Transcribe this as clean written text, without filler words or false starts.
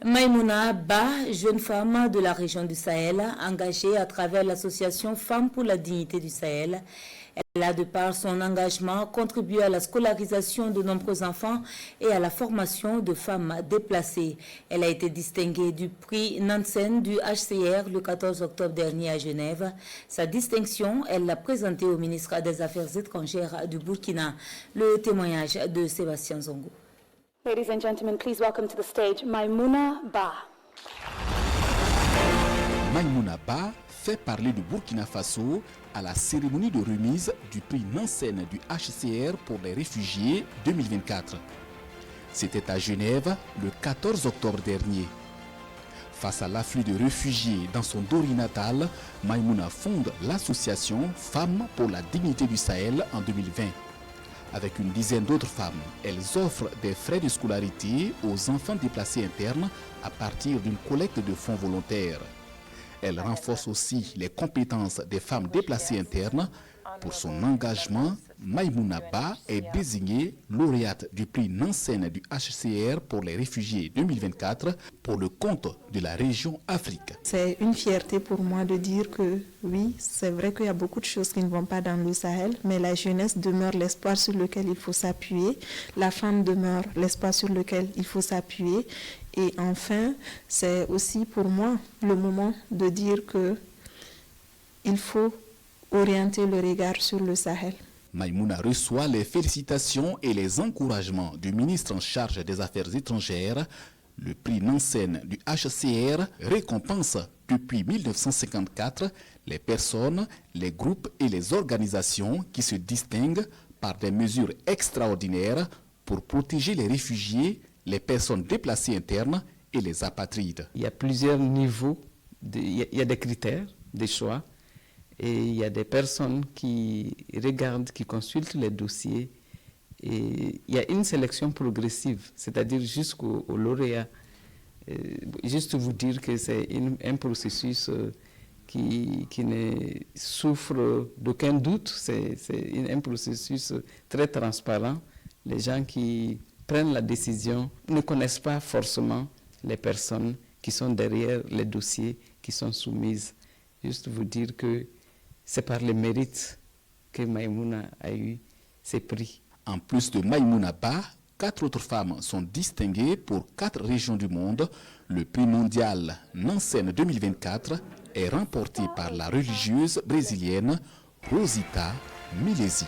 Maïmouna Ba, jeune femme de la région du Sahel, engagée à travers l'association Femmes pour la dignité du Sahel. Elle a, de par son engagement, contribué à la scolarisation de nombreux enfants et à la formation de femmes déplacées. Elle a été distinguée du prix Nansen du HCR le 14 octobre dernier à Genève. Sa distinction, elle l'a présentée au ministre des Affaires étrangères du Burkina. Le témoignage de Sébastien Zongo. Ladies and gentlemen, please welcome to the stage Maïmouna Ba. Maïmouna Ba fait parler du Burkina Faso à la cérémonie de remise du prix Nansen du HCR pour les réfugiés 2024. C'était à Genève le 14 octobre dernier. Face à l'afflux de réfugiés dans son Dori natal, Maïmouna fonde l'association Femmes pour la dignité du Sahel en 2020. Avec une dizaine d'autres femmes, elles offrent des frais de scolarité aux enfants déplacés internes à partir d'une collecte de fonds volontaires. Elle renforce aussi les compétences des femmes déplacées internes. Pour son engagement, Maïmouna Ba est désignée lauréate du prix Nansen du HCR pour les réfugiés 2024 pour le compte de la région Afrique. C'est une fierté pour moi de dire que oui, c'est vrai qu'il y a beaucoup de choses qui ne vont pas dans le Sahel, mais la jeunesse demeure l'espoir sur lequel il faut s'appuyer, la femme demeure l'espoir sur lequel il faut s'appuyer. Et enfin, c'est aussi pour moi le moment de dire qu'il faut orienter le regard sur le Sahel. Maïmouna reçoit les félicitations et les encouragements du ministre en charge des Affaires étrangères. Le prix Nansen du HCR récompense depuis 1954 les personnes, les groupes et les organisations qui se distinguent par des mesures extraordinaires pour protéger les réfugiés, les personnes déplacées internes et les apatrides. Il y a plusieurs niveaux, il y a des critères, des choix, et il y a des personnes qui regardent, qui consultent les dossiers, et il y a une sélection progressive, c'est-à-dire jusqu'au lauréat. Juste vous dire que c'est un processus qui ne souffre d'aucun doute, c'est un processus très transparent. Les gens qui prennent la décision ne connaissent pas forcément les personnes qui sont derrière les dossiers qui sont soumises. Juste vous dire que c'est par les mérites que Maïmouna a eu ces prix. En plus de Maïmouna Ba, 4 autres femmes sont distinguées pour 4 régions du monde. Le prix mondial Nansen 2024 est remporté par la religieuse brésilienne Rosita Milesi.